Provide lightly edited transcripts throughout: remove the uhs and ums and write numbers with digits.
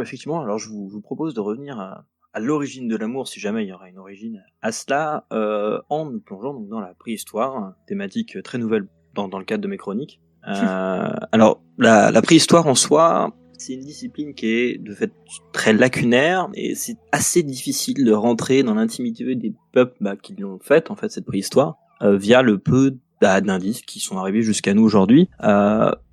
effectivement, alors je vous propose de revenir à l'origine de l'amour, si jamais il y aura une origine à cela, en nous plongeant donc dans la préhistoire, thématique très nouvelle dans le cadre de mes chroniques. Alors, la préhistoire en soi, c'est une discipline qui est de fait très lacunaire, et c'est assez difficile de rentrer dans l'intimité des peuples qui l'ont faite, en fait, cette préhistoire, via le peu d'indices qui sont arrivés jusqu'à nous aujourd'hui.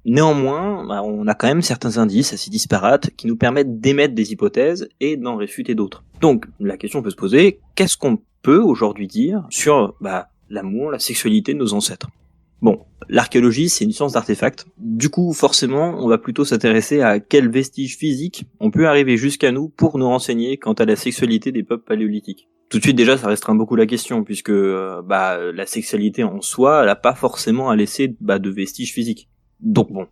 Néanmoins, on a quand même certains indices assez disparates qui nous permettent d'émettre des hypothèses et d'en réfuter d'autres. Donc, la question peut se poser, qu'est-ce qu'on peut aujourd'hui dire sur l'amour, la sexualité de nos ancêtres ? Bon, l'archéologie, c'est une science d'artefacts. Du coup, forcément, on va plutôt s'intéresser à quels vestiges physiques on peut arriver jusqu'à nous pour nous renseigner quant à la sexualité des peuples paléolithiques. Tout de suite, déjà, ça restreint beaucoup la question, puisque la sexualité en soi, elle n'a pas forcément à laisser de vestiges physiques. Donc bon,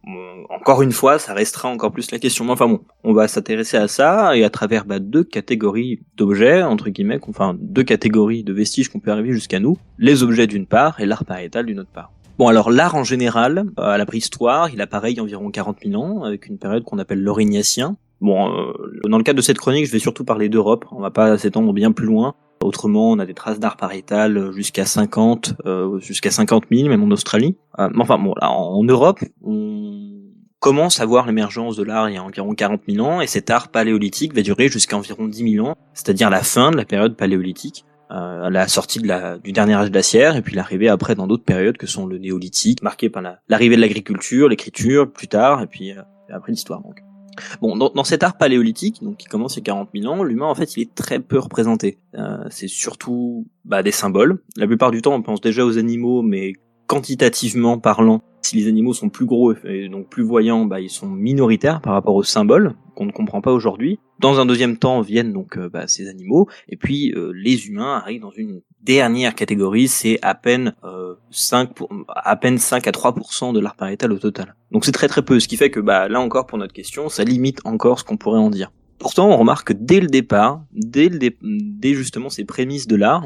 encore une fois, ça restreint encore plus la question. Mais enfin bon, on va s'intéresser à ça, et à travers deux catégories d'objets, entre guillemets, deux catégories de vestiges qu'on peut arriver jusqu'à nous. Les objets d'une part, et l'art pariétal d'une autre part. Bon, alors l'art en général, à la préhistoire, il apparaît il y a environ 40 000 ans, avec une période qu'on appelle l'Aurignacien. Bon, dans le cadre de cette chronique, je vais surtout parler d'Europe, on va pas s'étendre bien plus loin. Autrement, on a des traces d'art pariétal jusqu'à 50 000, même en Australie. Mais enfin bon, là, en Europe, on commence à voir l'émergence de l'art il y a environ 40 000 ans, et cet art paléolithique va durer jusqu'à environ 10 000 ans, c'est-à-dire la fin de la période paléolithique. La sortie du dernier âge glaciaire, et puis l'arrivée après dans d'autres périodes que sont le néolithique, marqué par l'arrivée de l'agriculture, l'écriture plus tard, et puis après l'histoire. Donc. Bon, dans cet art paléolithique, donc qui commence il y a 40 000 ans, l'humain en fait il est très peu représenté. C'est surtout des symboles. La plupart du temps on pense déjà aux animaux, mais quantitativement parlant, si les animaux sont plus gros et donc plus voyants, ils sont minoritaires par rapport aux symboles qu'on ne comprend pas aujourd'hui. Dans un deuxième temps viennent donc ces animaux, et puis les humains arrivent dans une dernière catégorie, c'est à peine 5 à 3% de l'art pariétal au total. Donc c'est très très peu, ce qui fait que là encore pour notre question, ça limite encore ce qu'on pourrait en dire. Pourtant, on remarque que dès le départ, dès justement ces prémices de l'art,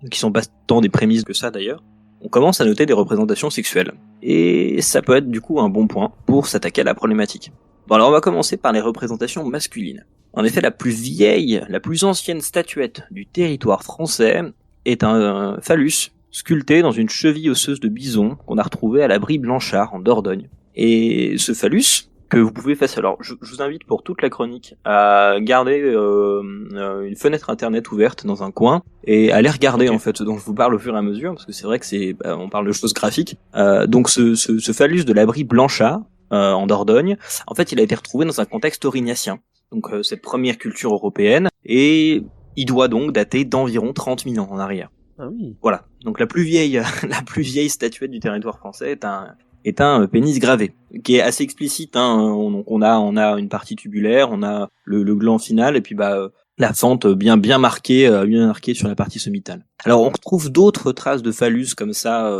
qui sont pas tant des prémices que ça d'ailleurs, on commence à noter des représentations sexuelles. Et ça peut être du coup un bon point pour s'attaquer à la problématique. Bon, alors on va commencer par les représentations masculines. En effet, la plus vieille, la plus ancienne statuette du territoire français est un phallus sculpté dans une cheville osseuse de bison qu'on a retrouvé à l'abri Blanchard en Dordogne. Et ce phallus, que vous pouvez faire, alors je vous invite pour toute la chronique à garder une fenêtre internet ouverte dans un coin et à aller regarder en fait ce dont je vous parle au fur et à mesure, parce que c'est vrai que on parle de choses graphiques. Donc ce phallus de l'abri Blanchard en Dordogne, en fait il a été retrouvé dans un contexte aurignacien, donc cette première culture européenne, et il doit donc dater d'environ 30 000 ans en arrière. Ah oui. Voilà, donc la plus vieille statuette du territoire français est un pénis gravé, qui est assez explicite. On a une partie tubulaire, on a le gland final, et puis la fente bien marquée sur la partie sommitale. Alors on retrouve d'autres traces de phallus comme ça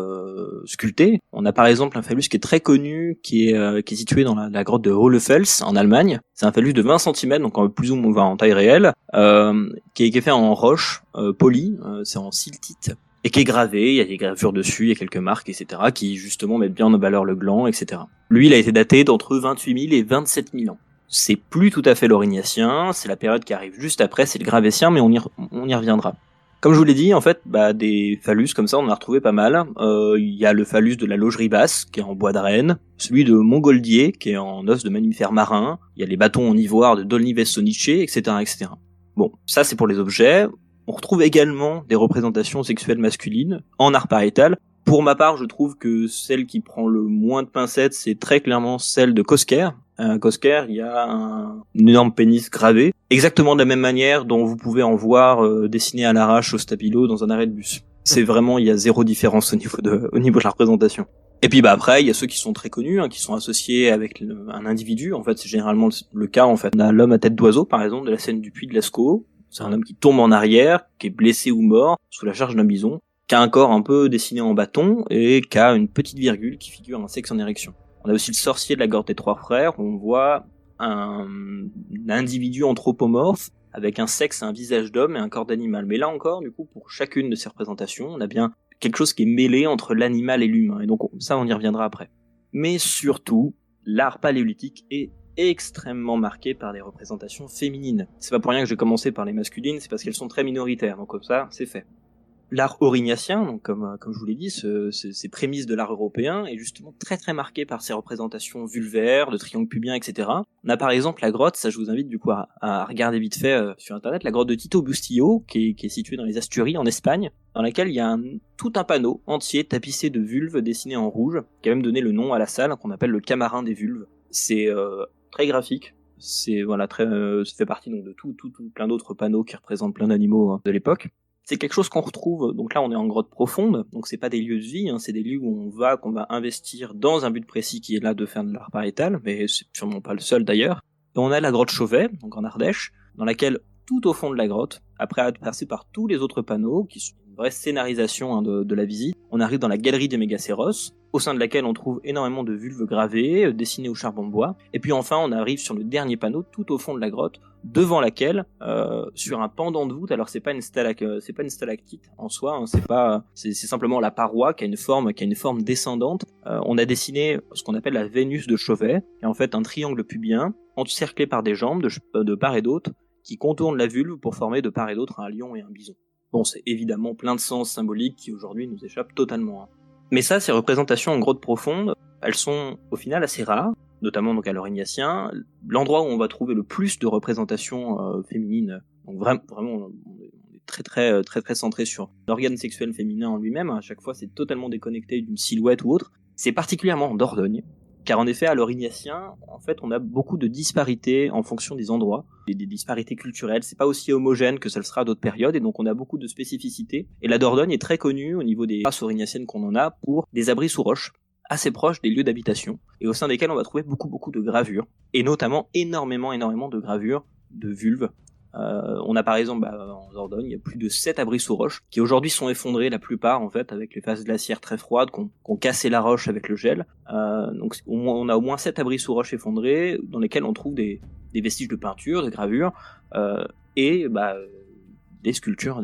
sculptés. On a par exemple un phallus qui est très connu, qui est situé dans la grotte de Hohlefels en Allemagne. C'est un phallus de 20 cm, donc plus ou moins en taille réelle, qui est fait en roche polie, c'est en siltite, et qui est gravé, il y a des gravures dessus, il y a quelques marques, etc., qui justement mettent bien en valeur le gland, etc. Lui, il a été daté d'entre 28 000 et 27 000 ans. C'est plus tout à fait l'Aurignacien, c'est la période qui arrive juste après, c'est le Gravétien, mais on y reviendra. Comme je vous l'ai dit, en fait, des phallus comme ça, on en a retrouvé pas mal. Il y a le phallus de la Logerie Basse, qui est en bois de renne, celui de Montgoldier, qui est en os de mammifère marin, il y a les bâtons en ivoire de Dolnives-Sonice, etc., etc. Bon, ça c'est pour les objets. On retrouve également des représentations sexuelles masculines en art pariétal. Pour ma part, je trouve que celle qui prend le moins de pincettes, c'est très clairement celle de Cosquer. Cosquer, il y a un énorme pénis gravé, exactement de la même manière dont vous pouvez en voir dessiné à l'arrache au stabilo dans un arrêt de bus. C'est vraiment, il y a zéro différence au niveau de la représentation. Et puis après, il y a ceux qui sont très connus, qui sont associés avec un individu. En fait, c'est généralement le cas. En fait, on a l'homme à tête d'oiseau, par exemple, de la scène du Puy de Lascaux. C'est un homme qui tombe en arrière, qui est blessé ou mort sous la charge d'un bison, qui a un corps un peu dessiné en bâton et qui a une petite virgule qui figure un sexe en érection. On a aussi le sorcier de la Gorge des Trois Frères, où on voit un individu anthropomorphe avec un sexe et un visage d'homme et un corps d'animal. Mais là encore, du coup, pour chacune de ces représentations, on a bien quelque chose qui est mêlé entre l'animal et l'humain. Et donc ça, on y reviendra après. Mais surtout, l'art paléolithique est extrêmement marquée par les représentations féminines. C'est pas pour rien que j'ai commencé par les masculines, c'est parce qu'elles sont très minoritaires, donc comme ça, c'est fait. L'art aurignacien, donc comme je vous l'ai dit, ces prémices de l'art européen, est justement très très marqué par ces représentations vulvaires, de triangles pubiens, etc. On a par exemple la grotte, ça je vous invite du coup à regarder vite fait sur internet, la grotte de Tito Bustillo, qui est située dans les Asturies, en Espagne, dans laquelle il y a tout un panneau entier tapissé de vulves dessinées en rouge, qui a même donné le nom à la salle, qu'on appelle le Camarin des vulves. C'est très graphique. C'est ça fait partie donc de tout plein d'autres panneaux qui représentent plein d'animaux de l'époque. C'est quelque chose qu'on retrouve, donc là on est en grotte profonde, donc c'est pas des lieux de vie, hein, c'est des lieux où qu'on va investir dans un but précis qui est là de faire de l'art pariétal, mais c'est sûrement pas le seul d'ailleurs. Et on a la grotte Chauvet, donc en Ardèche, dans laquelle tout au fond de la grotte, après être passé par tous les autres panneaux, qui sont une vraie scénarisation de la visite, on arrive dans la galerie des Mégacéros, au sein de laquelle on trouve énormément de vulves gravées, dessinées au charbon de bois, et puis enfin on arrive sur le dernier panneau, tout au fond de la grotte, devant laquelle, sur un pendant de voûte, alors c'est pas une stalactite en soi, hein, c'est simplement la paroi qui a une forme descendante. On a dessiné ce qu'on appelle la Vénus de Chauvet, qui est en fait un triangle pubien encerclé par des jambes de part et d'autre, qui contournent la vulve pour former de part et d'autre un lion et un bison. Bon, c'est évidemment plein de sens symboliques qui aujourd'hui nous échappent totalement. Hein. Mais ça, ces représentations en grotte profonde, elles sont au final assez rares, notamment donc à l'Aurignacien. L'endroit où on va trouver le plus de représentations féminines, donc vraiment on est très centré sur l'organe sexuel féminin en lui-même. À chaque fois, c'est totalement déconnecté d'une silhouette ou autre. C'est particulièrement en Dordogne, car en effet, à l'Aurignacien, en fait, on a beaucoup de disparités en fonction des endroits, des disparités culturelles. C'est pas aussi homogène que ça le sera à d'autres périodes, et donc on a beaucoup de spécificités. Et la Dordogne est très connue au niveau des races aurignacien qu'on en a pour des abris sous roche, assez proches des lieux d'habitation, et au sein desquels on va trouver beaucoup de gravures, et notamment énormément de gravures de vulves. On a par exemple en Dordogne, il y a plus de 7 abris sous roche qui aujourd'hui sont effondrés, la plupart en fait avec les phases glaciaires très froides qu'on cassé la roche avec le gel. Donc on a au moins 7 abris sous roche effondrés dans lesquels on trouve des vestiges de peinture, de gravure et des sculptures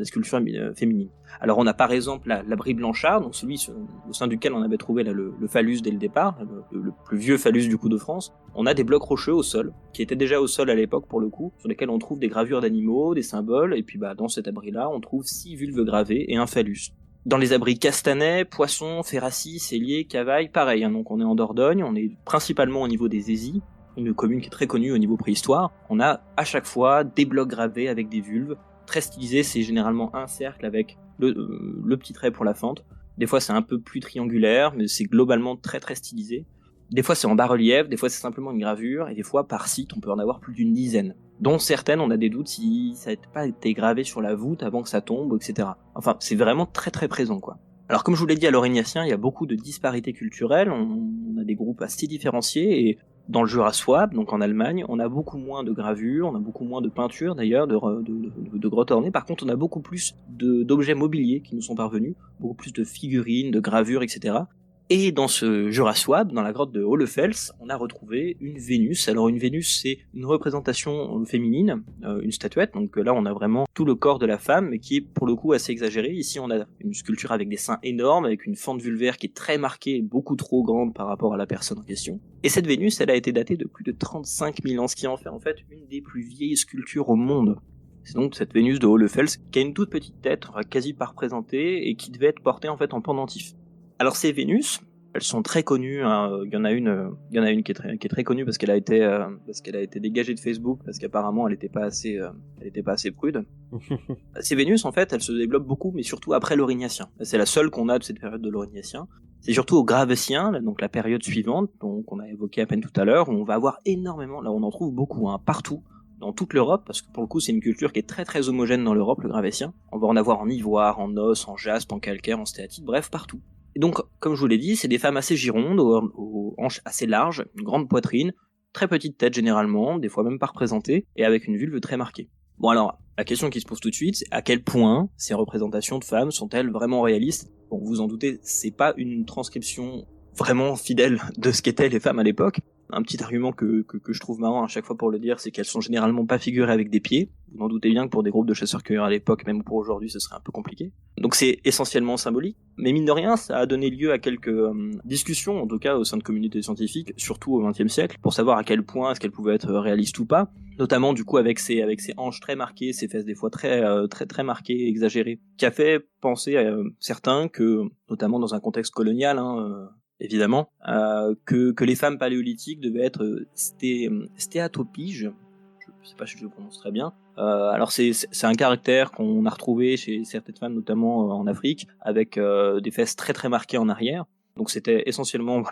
féminines. Alors on a par exemple l'abri Blanchard, donc celui au sein duquel on avait trouvé le phallus dès le départ, le plus vieux phallus du coup de France. On a des blocs rocheux au sol, qui étaient déjà au sol à l'époque pour le coup, sur lesquels on trouve des gravures d'animaux, des symboles, et puis dans cet abri-là, on trouve 6 vulves gravées et un phallus. Dans les abris Castanet, Poisson, Ferracy, Cellier, Cavaille, pareil, hein, donc on est en Dordogne, on est principalement au niveau des Aisies, une commune qui est très connue au niveau préhistoire. On a à chaque fois des blocs gravés avec des vulves, très stylisé, c'est généralement un cercle avec le petit trait pour la fente. Des fois c'est un peu plus triangulaire, mais c'est globalement très stylisé. Des fois c'est en bas-relief, des fois c'est simplement une gravure, et des fois par site on peut en avoir plus d'une dizaine. Dont certaines, on a des doutes si ça n'a pas été gravé sur la voûte avant que ça tombe, etc. Enfin, c'est vraiment très présent, quoi. Alors comme je vous l'ai dit, à l'Aurignacien, il y a beaucoup de disparités culturelles, on a des groupes assez différenciés, et dans le Jura Souabe, donc en Allemagne, on a beaucoup moins de gravures, on a beaucoup moins de peintures d'ailleurs, de grottes ornées. Par contre, on a beaucoup plus d'objets mobiliers qui nous sont parvenus, beaucoup plus de figurines, de gravures, etc. Et dans ce Jura Souabe, dans la grotte de Hohlefels, on a retrouvé une Vénus. Alors une Vénus, c'est une représentation féminine, une statuette, donc là on a vraiment tout le corps de la femme, mais qui est pour le coup assez exagéré. Ici on a une sculpture avec des seins énormes, avec une fente vulvaire qui est très marquée, beaucoup trop grande par rapport à la personne en question. Et cette Vénus, elle a été datée de plus de 35 000 ans, ce qui en fait une des plus vieilles sculptures au monde. C'est donc cette Vénus de Hohlefels, qui a une toute petite tête, quasi pas représentée, et qui devait être portée en fait en pendentif. Alors ces Vénus, elles sont très connues. Hein. Il y en a une qui est très connue parce qu'elle a été dégagée de Facebook parce qu'apparemment elle était pas assez prude. Ces Vénus en fait, elles se développent beaucoup, mais surtout après l'Aurignacien. C'est la seule qu'on a de cette période de l'Aurignacien. C'est surtout au Gravecien, donc la période suivante, donc on a évoqué à peine tout à l'heure, où on va avoir énormément. Là, on en trouve beaucoup, hein, partout. Dans toute l'Europe, parce que pour le coup c'est une culture qui est très homogène dans l'Europe, le Gravecien. On va en avoir en ivoire, en os, en jaspe, en calcaire, en stéatite, bref, partout. Et donc, comme je vous l'ai dit, c'est des femmes assez girondes, aux hanches assez larges, une grande poitrine, très petite tête généralement, des fois même pas représentée, et avec une vulve très marquée. Bon alors, la question qui se pose tout de suite, c'est à quel point ces représentations de femmes sont-elles vraiment réalistes ? Bon, vous en doutez, c'est pas une transcription vraiment fidèle de ce qu'étaient les femmes à l'époque. Un petit argument que je trouve marrant à chaque fois pour le dire, c'est qu'elles sont généralement pas figurées avec des pieds. Vous en doutez bien que pour des groupes de chasseurs-cueilleurs à l'époque, même pour aujourd'hui, ce serait un peu compliqué. Donc c'est essentiellement symbolique. Mais mine de rien, ça a donné lieu à quelques discussions, en tout cas au sein de communautés scientifiques, surtout au XXe siècle, pour savoir à quel point est-ce qu'elles pouvaient être réalistes ou pas. Notamment du coup avec ses hanches très marquées, ses fesses des fois très marquées, exagérées, qui a fait penser à certains que, notamment dans un contexte colonial, évidemment, que les femmes paléolithiques devaient être stéatopiges. Je sais pas si je le prononce très bien. Alors c'est un caractère qu'on a retrouvé chez certaines femmes, notamment en Afrique, avec des fesses très marquées en arrière. Donc c'était essentiellement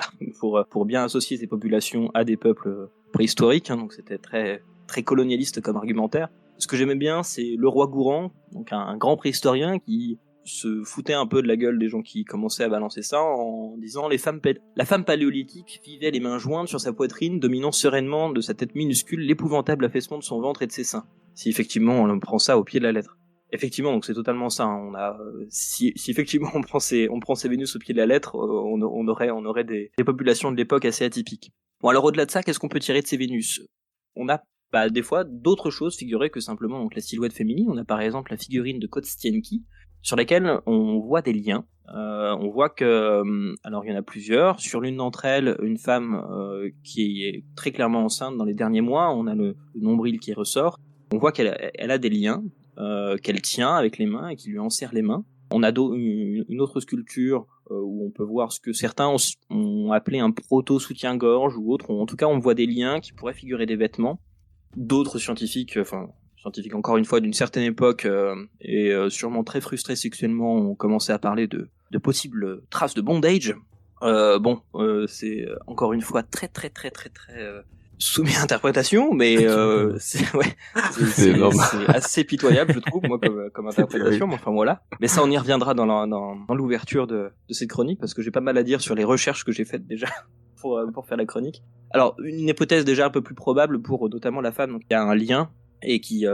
pour bien associer ces populations à des peuples préhistoriques. Donc c'était très colonialiste comme argumentaire. Ce que j'aimais bien, c'est le roi Gourand, donc un grand préhistorien qui se foutait un peu de la gueule des gens qui commençaient à balancer ça en disant la femme paléolithique vivait les mains jointes sur sa poitrine, dominant sereinement de sa tête minuscule l'épouvantable affaissement de son ventre et de ses seins. Si effectivement on prend ça au pied de la lettre. Effectivement, donc c'est totalement ça. Si effectivement on prend ces Vénus au pied de la lettre, on aurait des populations de l'époque assez atypiques. Bon, alors au-delà de ça, qu'est-ce qu'on peut tirer de ces Vénus ? On a des fois d'autres choses figurées que simplement donc la silhouette féminine. On a par exemple la figurine de Kostienki, sur laquelle on voit des liens. On voit que, alors il y en a plusieurs. Sur l'une d'entre elles, une femme qui est très clairement enceinte dans les derniers mois. On a le nombril qui ressort. On voit qu'elle a des liens qu'elle tient avec les mains et qui lui enserrent les mains. On a une autre sculpture où on peut voir ce que certains ont appelé un proto-soutien-gorge ou autre. En tout cas, on voit des liens qui pourraient figurer des vêtements. D'autres scientifiques encore une fois d'une certaine époque et sûrement très frustrés sexuellement, ont commencé à parler de possibles traces de bondage. C'est encore une fois très soumis à interprétation, mais c'est assez pitoyable, je trouve, moi, comme interprétation. Mais enfin voilà. Mais ça, on y reviendra dans l'ouverture de cette chronique, parce que j'ai pas mal à dire sur les recherches que j'ai faites déjà pour faire la chronique. Alors, une hypothèse déjà un peu plus probable pour notamment la femme, donc il y a un lien et qui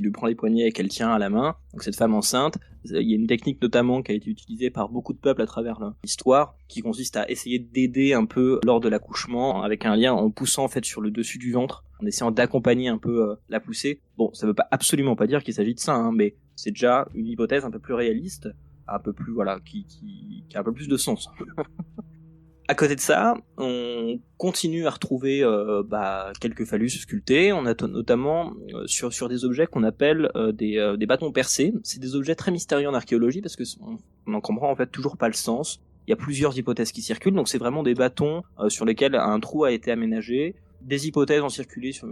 lui prend les poignets et qu'elle tient à la main. Donc cette femme enceinte, il y a une technique notamment qui a été utilisée par beaucoup de peuples à travers l'histoire, qui consiste à essayer d'aider un peu lors de l'accouchement avec un lien en poussant en fait sur le dessus du ventre, en essayant d'accompagner un peu la poussée. Bon, ça veut absolument pas dire qu'il s'agit de ça, mais c'est déjà une hypothèse un peu plus réaliste, un peu plus qui a un peu plus de sens. À côté de ça, on continue à retrouver quelques phallus sculptés. On a notamment sur des objets qu'on appelle des bâtons percés. C'est des objets très mystérieux en archéologie parce que on n'en comprend en fait toujours pas le sens. Il y a plusieurs hypothèses qui circulent, donc c'est vraiment des bâtons sur lesquels un trou a été aménagé. Des hypothèses ont circulé, ça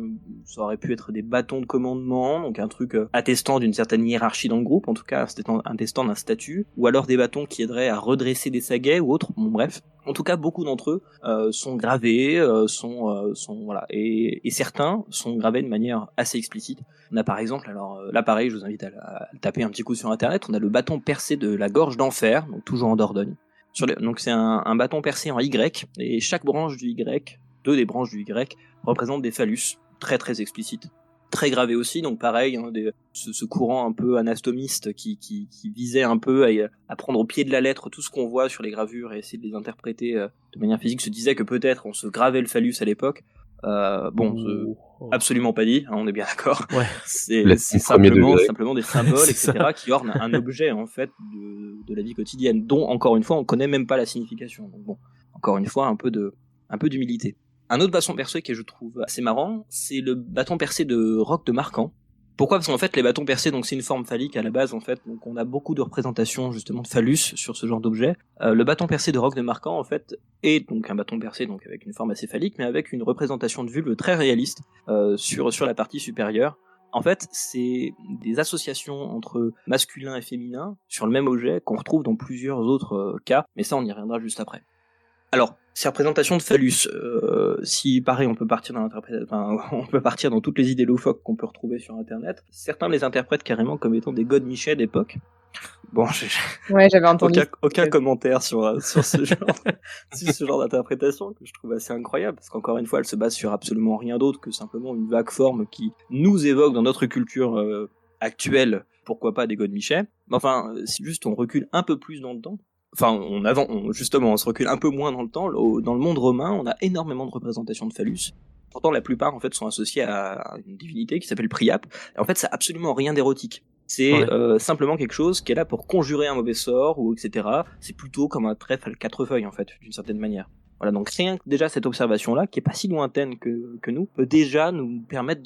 aurait pu être des bâtons de commandement, donc un truc attestant d'une certaine hiérarchie dans le groupe, en tout cas attestant d'un statut, ou alors des bâtons qui aideraient à redresser des saguets ou autre. Bon bref, en tout cas beaucoup d'entre eux sont gravés, et certains sont gravés de manière assez explicite. On a par exemple, alors là pareil, je vous invite à taper un petit coup sur internet, on a le bâton percé de la gorge d'enfer, donc toujours en Dordogne. Donc c'est un bâton percé en Y, et chaque branche du Y, deux des branches du Y, représentent des phallus, très explicites. Très gravés aussi, donc pareil, ce courant un peu anastomiste qui visait un peu à prendre au pied de la lettre tout ce qu'on voit sur les gravures et essayer de les interpréter de manière physique, se disait que peut-être on se gravait le phallus à l'époque. Absolument pas dit, on est bien d'accord. Ouais. C'est simplement des symboles, etc., qui ornent un objet en fait de la vie quotidienne, dont encore une fois on connaît même pas la signification. Donc bon, encore une fois un peu d'humilité. Un autre bâton percé que je trouve assez marrant, c'est le bâton percé de Roch de Marcan. Pourquoi ? Parce qu'en fait, les bâtons percés, donc c'est une forme phallique à la base, en fait. Donc on a beaucoup de représentations justement de phallus sur ce genre d'objet. Le bâton percé de Roch de Marcan, en fait, est donc un bâton percé, donc avec une forme assez phallique, mais avec une représentation de vulve très réaliste sur la partie supérieure. En fait, c'est des associations entre masculin et féminin sur le même objet qu'on retrouve dans plusieurs autres cas, mais ça on y reviendra juste après. Alors, ces représentations de phallus, si pareil, on peut partir dans toutes les idées loufoques qu'on peut retrouver sur Internet. Certains les interprètent carrément comme étant des godemichets d'époque. Bon, j'avais entendu. Aucun commentaire sur ce genre d'interprétation que je trouve assez incroyable, parce qu'encore une fois, elle se base sur absolument rien d'autre que simplement une vague forme qui nous évoque dans notre culture actuelle, pourquoi pas des godemichets. Mais enfin, si juste on recule un peu plus dans le temps. justement, on se recule un peu moins dans le temps. Dans le monde romain, on a énormément de représentations de phallus. Pourtant, la plupart, en fait, sont associées à une divinité qui s'appelle Priape. Et en fait, ça a absolument rien d'érotique. C'est simplement quelque chose qui est là pour conjurer un mauvais sort, ou etc. C'est plutôt comme un trèfle à 4 feuilles, en fait, d'une certaine manière. Voilà, donc rien que déjà cette observation-là, qui est pas si lointaine que nous, peut déjà nous permettre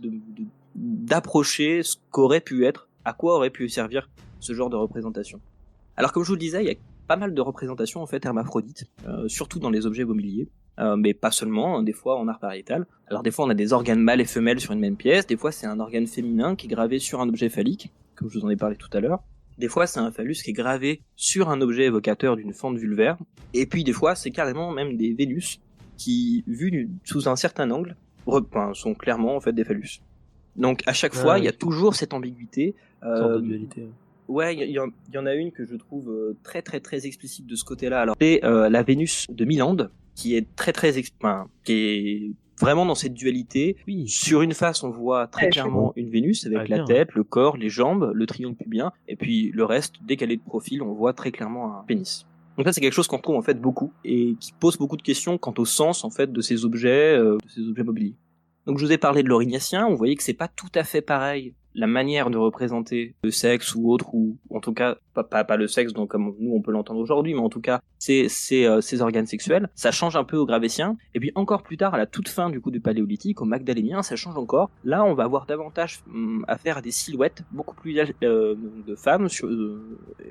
d'approcher ce qu'aurait pu être, à quoi aurait pu servir ce genre de représentation. Alors comme je vous le disais, il y a pas mal de représentations en fait hermaphrodites, surtout dans les objets mobiliers, mais pas seulement, hein, des fois en art pariétal. Alors des fois on a des organes mâles et femelles sur une même pièce, des fois c'est un organe féminin qui est gravé sur un objet phallique, comme je vous en ai parlé tout à l'heure. Des fois c'est un phallus qui est gravé sur un objet évocateur d'une fente vulvaire, et puis des fois c'est carrément même des Vénus qui, vus sous un certain angle, sont clairement en fait des phallus. Donc à chaque fois, il y a toujours cette ambiguïté. Sorte de dualité. Ouais, il y en a une que je trouve très très très explicite de ce côté-là. Alors c'est la Vénus de Milande, qui est qui est vraiment dans cette dualité. Oui. Sur une face, on voit très clairement une Vénus avec la tête, le corps, les jambes, le triangle pubien, et puis le reste, dès qu'elle est de profil, on voit très clairement un pénis. Donc ça, c'est quelque chose qu'on retrouve en fait beaucoup et qui pose beaucoup de questions quant au sens en fait de ces objets mobiliers. Donc je vous ai parlé de l'Aurignacien, vous voyez que c'est pas tout à fait pareil la manière de représenter le sexe ou autre, ou en tout cas pas le sexe donc comme nous on peut l'entendre aujourd'hui, mais en tout cas ces organes sexuels, ça change un peu au Gravétien. Et puis encore plus tard, à la toute fin du coup du Paléolithique, au Magdalénien, ça change encore. Là on va avoir davantage affaire à des silhouettes beaucoup plus de femmes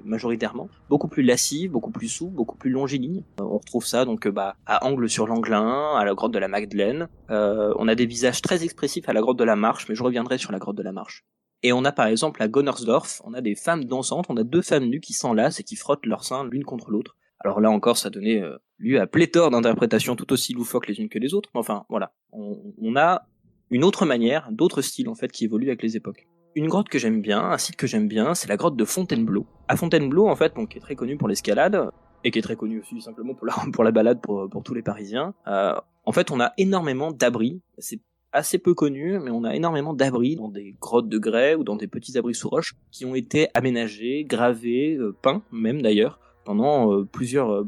majoritairement, beaucoup plus lascives, beaucoup plus souples, beaucoup plus longilignes. On retrouve ça donc à Angle sur l'Anglin, à la grotte de la Magdeleine. On a des visages très expressifs à la grotte de la Marche, mais je reviendrai sur la grotte de la Marche. Et on a par exemple à Gonnersdorf, on a des femmes dansantes, on a 2 femmes nues qui s'enlacent et qui frottent leurs seins l'une contre l'autre. Alors là encore, ça donnait lieu à pléthore d'interprétations tout aussi loufoques les unes que les autres. Enfin voilà, on a une autre manière, d'autres styles en fait qui évoluent avec les époques. Une grotte que j'aime bien, un site que j'aime bien, c'est la grotte de Fontainebleau. À Fontainebleau en fait, donc, qui est très connue pour l'escalade, et qui est très connue aussi simplement pour la balade pour tous les Parisiens. En fait, on a énormément d'abris. C'est assez peu connu, mais on a énormément d'abris dans des grottes de grès ou dans des petits abris sous roche qui ont été aménagés, gravés, peints même d'ailleurs, pendant plusieurs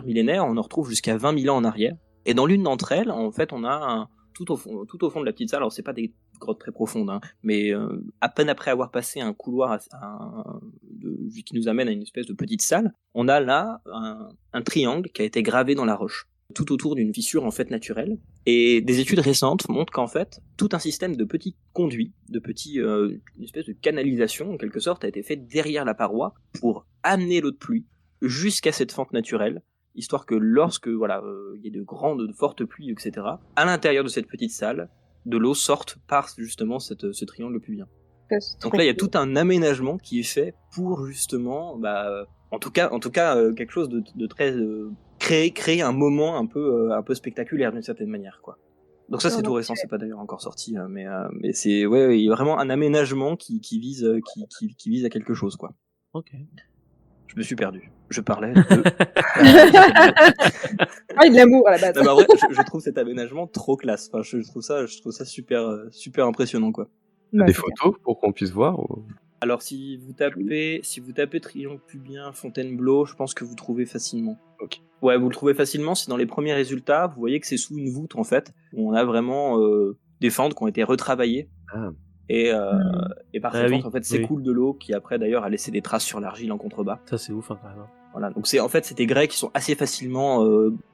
millénaires. On en retrouve jusqu'à 20 000 ans en arrière. Et dans l'une d'entre elles, en fait, on a tout au fond de la petite salle, alors c'est pas des grottes très profondes, hein, mais à peine après avoir passé un couloir qui nous amène à une espèce de petite salle, on a là un triangle qui a été gravé dans la roche, tout autour d'une fissure en fait naturelle. Et des études récentes montrent qu'en fait, tout un système de petits conduits, une espèce de canalisation en quelque sorte, a été fait derrière la paroi pour amener l'eau de pluie jusqu'à cette fente naturelle, histoire que lorsque il y ait de fortes pluies, etc., à l'intérieur de cette petite salle, de l'eau sorte par justement ce triangle pubien. Donc là, il y a tout un aménagement qui est fait pour justement, en tout cas, quelque chose de très créer un moment un peu spectaculaire d'une certaine manière, quoi. Donc ça, c'est tout récent, c'est pas d'ailleurs encore sorti, mais c'est il y a vraiment un aménagement qui vise à quelque chose, quoi. Ok. Je me suis perdu. Je parlais de... de l'amour à la base. Non, en vrai, je trouve cet aménagement trop classe. Enfin, je trouve ça super impressionnant, quoi. Des photos pour qu'on puisse voir ou... Alors si vous tapez triangle pubien Fontainebleau, je pense que vous trouvez facilement. Ok. Ouais, vous le trouvez facilement, c'est dans les premiers résultats, vous voyez que c'est sous une voûte en fait, où on a vraiment des fentes qui ont été retravaillées. Ah. Et par cette fente, oui, en fait, s'écoule de l'eau qui après d'ailleurs a laissé des traces sur l'argile en contrebas. Ça c'est ouf, hein, quand même. Voilà, donc c'est des grès qui sont assez facilement,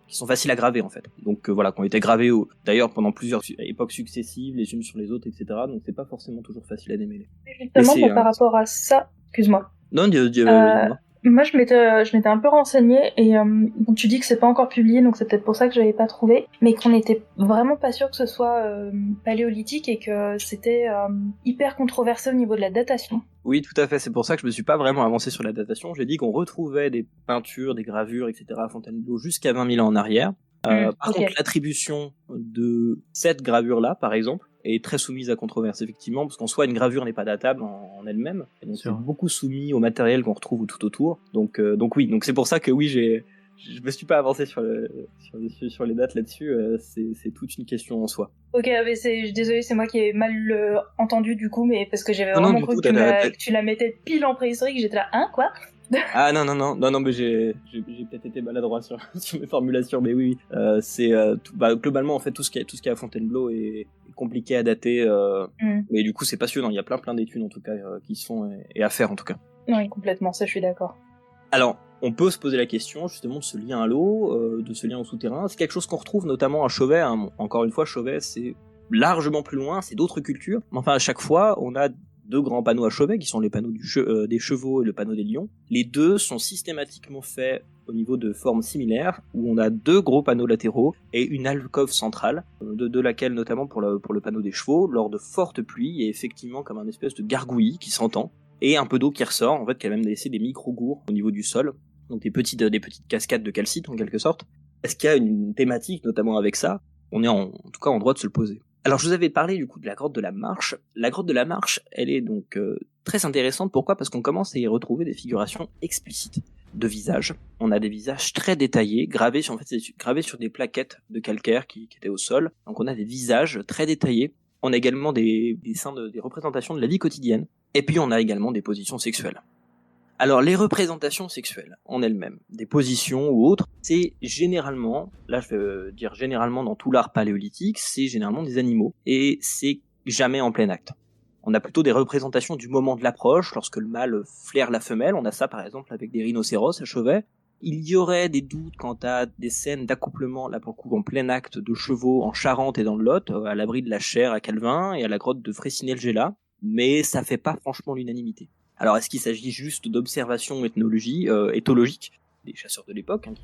qui sont faciles à graver en fait. Donc qui ont été gravés d'ailleurs pendant plusieurs époques successives, les unes sur les autres, etc. Donc c'est pas forcément toujours facile à démêler. Justement, par rapport à ça, excuse-moi. Non, moi, je m'étais un peu renseignée et donc tu dis que c'est pas encore publié, donc c'est peut-être pour ça que j'avais pas trouvé, mais qu'on était vraiment pas sûr que ce soit paléolithique et que c'était hyper controversé au niveau de la datation. Oui, tout à fait. C'est pour ça que je me suis pas vraiment avancé sur la datation. J'ai dit qu'on retrouvait des peintures, des gravures, etc. à Fontainebleau jusqu'à 20 000 ans en arrière. Par contre, l'attribution de cette gravure-là, par exemple, est très soumise à controverse, effectivement, parce qu'en soi, une gravure n'est pas datable en elle-même, et donc c'est beaucoup soumis au matériel qu'on retrouve tout autour. Donc oui, donc c'est pour ça que oui, je me suis pas avancé sur les dates là-dessus. C'est toute une question en soi. Ok, mais désolé, c'est moi qui ai mal entendu du coup, mais parce que j'avais vraiment cru que tu la mettais pile en préhistorique, j'étais là, hein, quoi? Ah non, mais j'ai peut-être été maladroit sur mes formulations, mais oui, c'est globalement en fait tout ce qui est à Fontainebleau est compliqué à dater, mais du coup c'est passionnant. Il y a plein d'études en tout cas qui se font et à faire en tout cas. Oui, complètement, ça je suis d'accord. Alors, on peut se poser la question justement de ce lien à l'eau, de ce lien au souterrain. C'est quelque chose qu'on retrouve notamment à Chauvet. Hein. Encore une fois, Chauvet, c'est largement plus loin, c'est d'autres cultures. Mais enfin, à chaque fois, on a deux grands panneaux à Chauvet, qui sont les panneaux des chevaux et le panneau des lions. Les deux sont systématiquement faits au niveau de formes similaires, où on a deux gros panneaux latéraux et une alcôve centrale, de laquelle notamment pour le panneau des chevaux, lors de fortes pluies, il y a effectivement comme un espèce de gargouillis qui s'entend, et un peu d'eau qui ressort, en fait, qui a même laissé des micro-gours au niveau du sol, donc des petites cascades de calcite en quelque sorte. Est-ce qu'il y a une thématique notamment avec ça? On est en tout cas en droit de se le poser. Alors je vous avais parlé du coup de la grotte de la Marche. La grotte de la Marche, elle est donc très intéressante. Pourquoi ? Parce qu'on commence à y retrouver des figurations explicites de visages. On a des visages très détaillés, gravés sur des plaquettes de calcaire qui étaient au sol. Donc on a des visages très détaillés. On a également des représentations de la vie quotidienne. Et puis on a également des positions sexuelles. Alors les représentations sexuelles en elles-mêmes, des positions ou autres, c'est généralement, là je vais dire généralement dans tout l'art paléolithique, c'est généralement des animaux, et c'est jamais en plein acte. On a plutôt des représentations du moment de l'approche, lorsque le mâle flaire la femelle, on a ça par exemple avec des rhinocéros à Chauvet. Il y aurait des doutes quant à des scènes d'accouplement, là pour le coup en plein acte, de chevaux en Charente et dans le Lot, à l'abri de la Chaire à Calvin et à la grotte de Fraissinet-le-Gela, mais ça fait pas franchement l'unanimité. Alors, est-ce qu'il s'agit juste d'observations éthologiques des chasseurs de l'époque, qui ont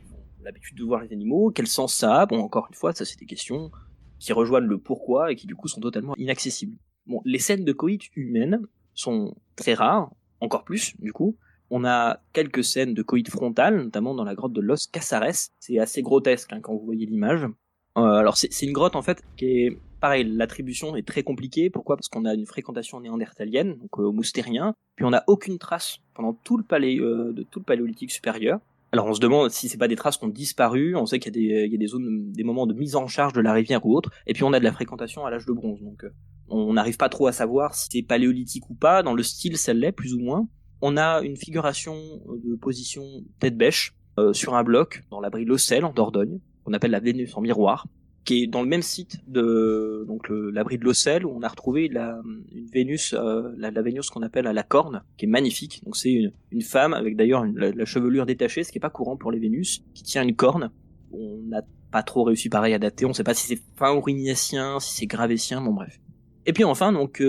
l'habitude de voir les animaux? Quel sens ça a? Bon, encore une fois, ça c'est des questions qui rejoignent le pourquoi et qui du coup sont totalement inaccessibles. Bon, les scènes de coït humaines sont très rares, encore plus du coup. On a quelques scènes de coït frontal, notamment dans la grotte de Los Casares. C'est assez grotesque quand vous voyez l'image. Alors c'est une grotte en fait qui est pareil, l'attribution est très compliquée. Pourquoi ? Parce qu'on a une fréquentation néandertalienne, donc moustérien, puis on n'a aucune trace pendant tout le paléolithique supérieur. Alors on se demande si c'est pas des traces qui ont disparu. On sait qu'il y a des zones, des moments de mise en charge de la rivière ou autre. Et puis on a de la fréquentation à l'âge de bronze, donc on n'arrive pas trop à savoir si c'est paléolithique ou pas. Dans le style, ça l'est plus ou moins. On a une figuration de position tête bêche sur un bloc dans l'abri Locel en Dordogne, qu'on appelle la Vénus en miroir, qui est dans le même site de l'abri de Locel, où on a retrouvé une Vénus, la Vénus qu'on appelle à la corne, qui est magnifique. Donc c'est une femme avec d'ailleurs la chevelure détachée, ce qui est pas courant pour les Vénus, qui tient une corne. On n'a pas trop réussi pareil à dater, on sait pas si c'est fin aurignacien, si c'est gravétien, bon bref. Et puis enfin donc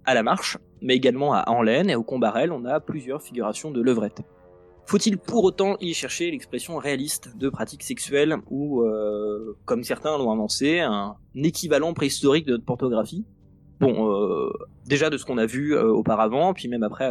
à la Marche, mais également à Anlaine et au Combarel, on a plusieurs figurations de levrettes. Faut-il pour autant y chercher l'expression réaliste de pratiques sexuelles ou, comme certains l'ont avancé, un équivalent préhistorique de notre pornographie ? Bon, déjà de ce qu'on a vu auparavant, puis même après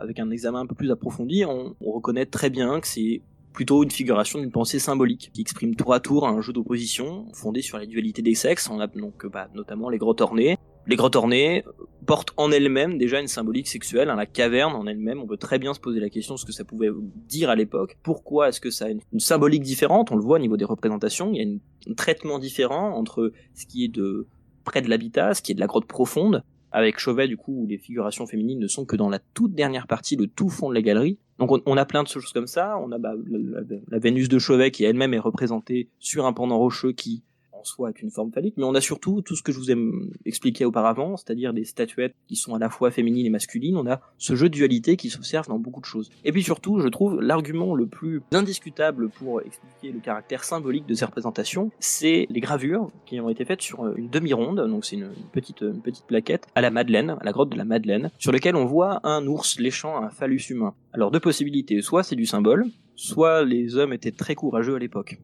avec un examen un peu plus approfondi, on reconnaît très bien que c'est plutôt une figuration d'une pensée symbolique qui exprime tour à tour un jeu d'opposition fondé sur la dualité des sexes. On a donc notamment les grottes ornées. Les grottes ornées portent en elles-mêmes déjà une symbolique sexuelle. La caverne en elle-même, on peut très bien se poser la question de ce que ça pouvait dire à l'époque. Pourquoi est-ce que ça a une symbolique différente ? On le voit au niveau des représentations. Il y a un traitement différent entre ce qui est de près de l'habitat, ce qui est de la grotte profonde, avec Chauvet du coup où les figurations féminines ne sont que dans la toute dernière partie, le tout fond de la galerie. Donc on a plein de choses comme ça. On a la Vénus de Chauvet qui elle-même est représentée sur un pendant rocheux qui en soi est une forme phallique, mais on a surtout tout ce que je vous ai expliqué auparavant, c'est-à-dire des statuettes qui sont à la fois féminines et masculines. On a ce jeu de dualité qui s'observe dans beaucoup de choses. Et puis surtout, je trouve l'argument le plus indiscutable pour expliquer le caractère symbolique de ces représentations, c'est les gravures qui ont été faites sur une demi-ronde, donc c'est une petite plaquette à la Madeleine, à la grotte de la Madeleine, sur laquelle on voit un ours léchant un phallus humain. Alors deux possibilités, soit c'est du symbole, soit les hommes étaient très courageux à l'époque.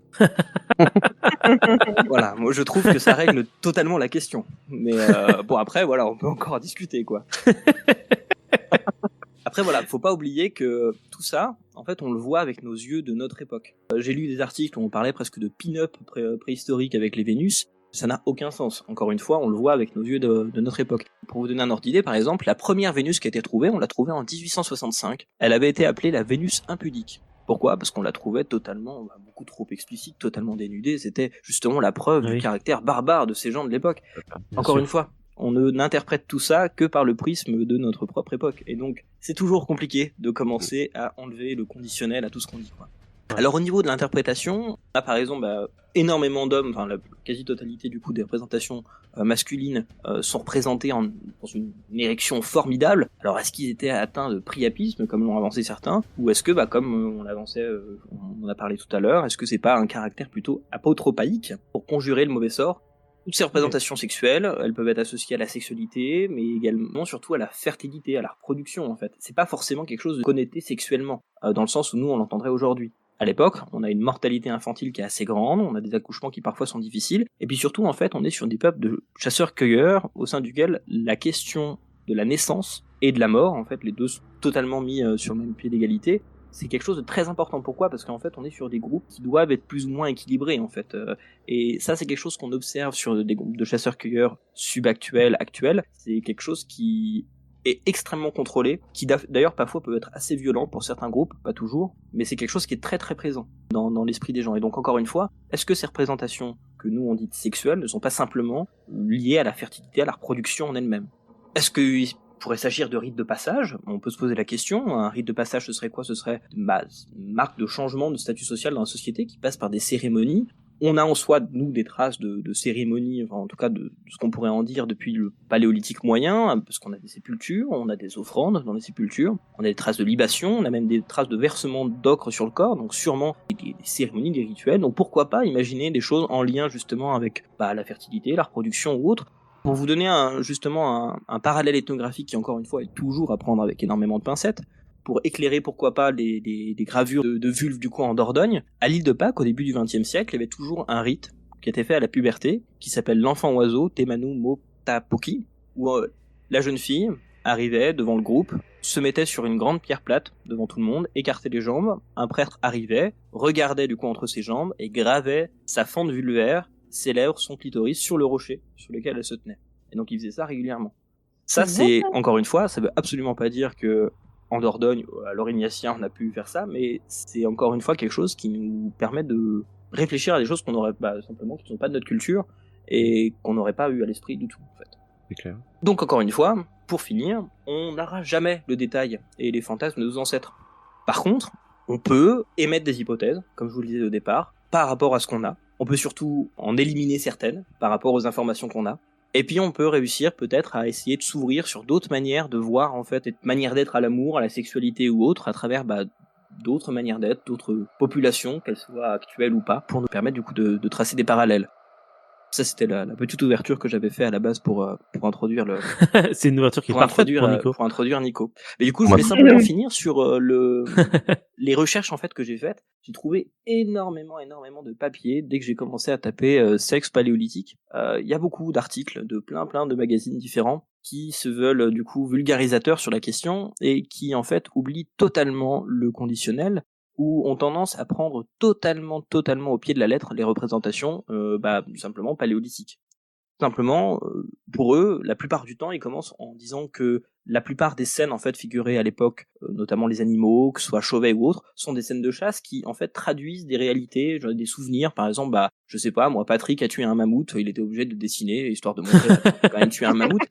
Voilà, moi je trouve que ça règle totalement la question. Mais bon après voilà, on peut encore en discuter quoi. Après voilà, faut pas oublier que tout ça, en fait, on le voit avec nos yeux de notre époque. J'ai lu des articles où on parlait presque de pin-up préhistorique avec les Vénus. Ça n'a aucun sens. Encore une fois, on le voit avec nos yeux de notre époque. Pour vous donner un ordre d'idée, par exemple, la première Vénus qui a été trouvée, on l'a trouvée en 1865. Elle avait été appelée la Vénus impudique. Pourquoi ? Parce qu'on la trouvait totalement, beaucoup trop explicite, totalement dénudée. C'était justement la preuve du caractère barbare de ces gens de l'époque. Encore une fois, On n'interprète tout ça que par le prisme de notre propre époque. Et donc, c'est toujours compliqué de commencer à enlever le conditionnel à tout ce qu'on dit, quoi. Alors au niveau de l'interprétation, là par exemple, énormément d'hommes, enfin la quasi-totalité du coup des représentations masculines sont représentées dans une érection formidable. Alors est-ce qu'ils étaient atteints de priapisme comme l'ont avancé certains, ou est-ce que comme on en a parlé tout à l'heure, est-ce que c'est pas un caractère plutôt apotropaïque pour conjurer le mauvais sort? Toutes ces représentations sexuelles, elles peuvent être associées à la sexualité, mais également surtout à la fertilité, à la reproduction en fait. C'est pas forcément quelque chose de connoté sexuellement, dans le sens où nous on l'entendrait aujourd'hui. À l'époque, on a une mortalité infantile qui est assez grande, on a des accouchements qui parfois sont difficiles, et puis surtout, en fait, on est sur des peuples de chasseurs-cueilleurs, au sein duquel la question de la naissance et de la mort, en fait, les deux sont totalement mis sur le même pied d'égalité, c'est quelque chose de très important. Pourquoi ? Parce qu'en fait, on est sur des groupes qui doivent être plus ou moins équilibrés, en fait. Et ça, c'est quelque chose qu'on observe sur des groupes de chasseurs-cueilleurs actuels. C'est quelque chose qui est extrêmement contrôlé, qui d'ailleurs parfois peut être assez violent pour certains groupes, pas toujours, mais c'est quelque chose qui est très très présent dans l'esprit des gens. Et donc encore une fois, est-ce que ces représentations que nous on dit sexuelles ne sont pas simplement liées à la fertilité, à la reproduction en elle-même ? Est-ce qu'il pourrait s'agir de rites de passage ? On peut se poser la question. Un rite de passage, ce serait quoi ? Ce serait une marque de changement de statut social dans la société qui passe par des cérémonies. On a en soi, nous, des traces de cérémonies, enfin, en tout cas de ce qu'on pourrait en dire depuis le paléolithique moyen, parce qu'on a des sépultures, on a des offrandes dans les sépultures, on a des traces de libation, on a même des traces de versement d'ocre sur le corps, donc sûrement des cérémonies, des rituels. Donc pourquoi pas imaginer des choses en lien justement avec la fertilité, la reproduction ou autre. Pour vous donner un parallèle ethnographique qui, encore une fois, est toujours à prendre avec énormément de pincettes, pour éclairer pourquoi pas des gravures de vulves du coup en Dordogne, à l'île de Pâques, au début du XXe siècle, il y avait toujours un rite qui était fait à la puberté, qui s'appelle l'enfant oiseau, Temanu Motapoki, où la jeune fille arrivait devant le groupe, se mettait sur une grande pierre plate devant tout le monde, écartait les jambes, un prêtre arrivait, regardait du coup entre ses jambes et gravait sa fente vulvaire, ses lèvres, son clitoris sur le rocher sur lequel elle se tenait. Et donc il faisait ça régulièrement. Ça c'est, encore une fois, ça veut absolument pas dire que en Dordogne, à l'Aurignacien, on a pu faire ça, mais c'est encore une fois quelque chose qui nous permet de réfléchir à des choses qu'on aurait simplement qui ne sont pas de notre culture et qu'on n'aurait pas eu à l'esprit du tout, en fait. C'est clair. Donc encore une fois, pour finir, on n'aura jamais le détail et les fantasmes de nos ancêtres. Par contre, on peut émettre des hypothèses, comme je vous le disais au départ, par rapport à ce qu'on a. On peut surtout en éliminer certaines par rapport aux informations qu'on a. Et puis on peut réussir peut-être à essayer de s'ouvrir sur d'autres manières de voir en fait, manières d'être à l'amour, à la sexualité ou autre, à travers d'autres manières d'être, d'autres populations, qu'elles soient actuelles ou pas, pour nous permettre du coup de tracer des parallèles. Ça c'était la petite ouverture que j'avais fait à la base pour introduire le. C'est une ouverture qui est parfaite pour Nico. Pour introduire Nico. Mais du coup je voulais simplement finir sur les recherches en fait que j'ai faites. J'ai trouvé énormément de papiers dès que j'ai commencé à taper sexe paléolithique. Il y a beaucoup d'articles de plein de magazines différents qui se veulent du coup vulgarisateurs sur la question et qui en fait oublient totalement le conditionnel, ou ont tendance à prendre totalement au pied de la lettre les représentations simplement paléolithiques. Simplement, pour eux, la plupart du temps, ils commencent en disant que la plupart des scènes en fait figurées à l'époque, notamment les animaux, que ce soit Chauvet ou autres, sont des scènes de chasse qui en fait traduisent des réalités, des souvenirs. Par exemple, je sais pas, moi, Patrick a tué un mammouth, il était obligé de dessiner histoire de montrer qu'il a quand même tué un mammouth.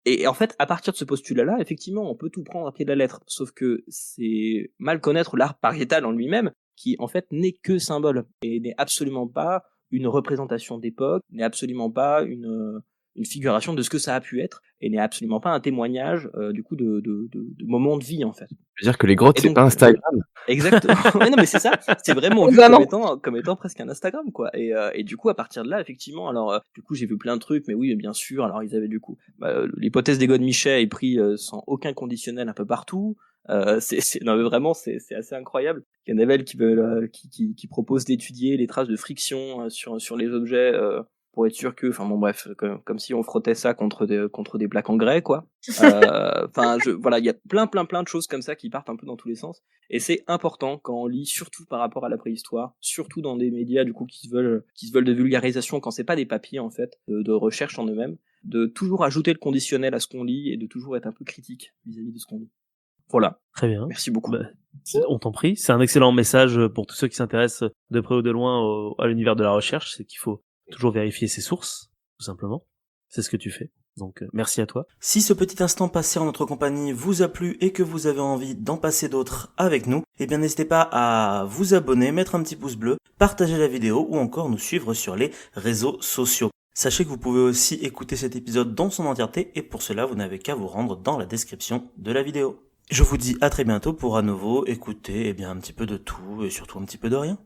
Et en fait, à partir de ce postulat-là, effectivement, on peut tout prendre à pied de la lettre. Sauf que c'est mal connaître l'art pariétal en lui-même, qui en fait n'est que symbole, et n'est absolument pas une représentation d'époque, n'est absolument pas une figuration de ce que ça a pu être, et n'est absolument pas un témoignage du coup de moments de vie en fait. Je veux dire que les grottes, c'est pas Instagram. Exactement. Mais non, mais c'est ça. C'est vraiment vu comme étant presque un Instagram, quoi. Et du coup, à partir de là, effectivement, alors, du coup, j'ai vu plein de trucs, mais oui, bien sûr. Alors, ils avaient du coup, l'hypothèse des Godemiché est pris sans aucun conditionnel un peu partout. Non, mais vraiment, c'est assez incroyable. Il y en a qui propose d'étudier les traces de friction sur les objets. Pour être sûr que, enfin bon bref, comme si on frottait ça contre des plaques en grès, quoi. Voilà, il y a plein de choses comme ça qui partent un peu dans tous les sens, et c'est important quand on lit, surtout par rapport à la préhistoire, surtout dans des médias du coup qui se veulent de vulgarisation, quand c'est pas des papiers en fait de recherche en eux-mêmes, de toujours ajouter le conditionnel à ce qu'on lit et de toujours être un peu critique vis-à-vis de ce qu'on lit. Voilà. Très bien. Merci beaucoup. On t'en prie. C'est un excellent message pour tous ceux qui s'intéressent de près ou de loin à l'univers de la recherche, c'est qu'il faut toujours vérifier ses sources, tout simplement. c'est ce que tu fais. Donc merci à toi. Si ce petit instant passé en notre compagnie vous a plu et que vous avez envie d'en passer d'autres avec nous, eh bien n'hésitez pas à vous abonner, mettre un petit pouce bleu, partager la vidéo ou encore nous suivre sur les réseaux sociaux. Sachez que vous pouvez aussi écouter cet épisode dans son entièreté et pour cela vous n'avez qu'à vous rendre dans la description de la vidéo. Je vous dis à très bientôt pour à nouveau écouter un petit peu de tout et surtout un petit peu de rien.